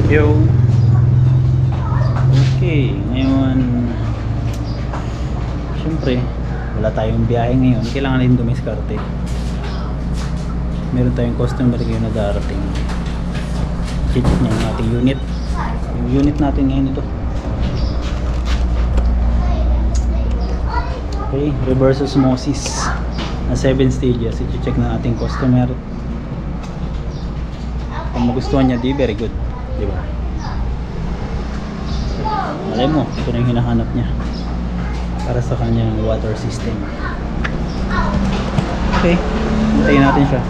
Yo. Okay, ngayon syempre wala tayong biyahe ngayon, kailangan din dumiskarte. Meron tayong customer ngayon na darating. Check niya yung ating unit. Yung unit natin ngayon ito. Okay, reverse osmosis na 7 stages. I-check ng ating customer. Kung magustuhan niya, di very good, di ba? Malay mo, ito na yung hinahanap niya para sa kanyang water system. Okay, hintayin natin siya.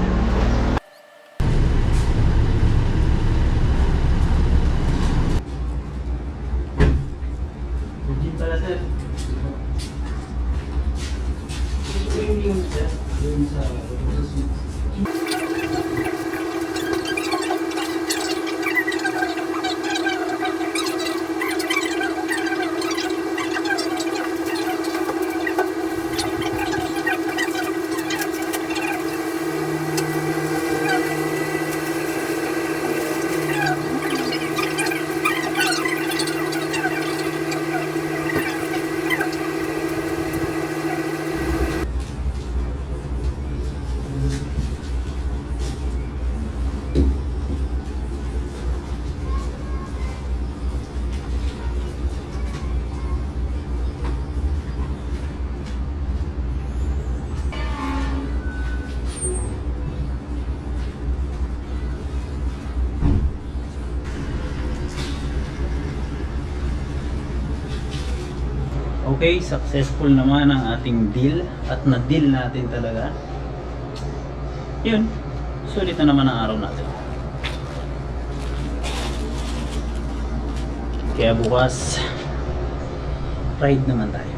Legit pala, sir. Ito yung unit, sir. Yung sa okay, successful naman ang ating deal at na-deal natin talaga. Yun, sulit na naman ang araw natin. Kaya bukas ride naman tayo.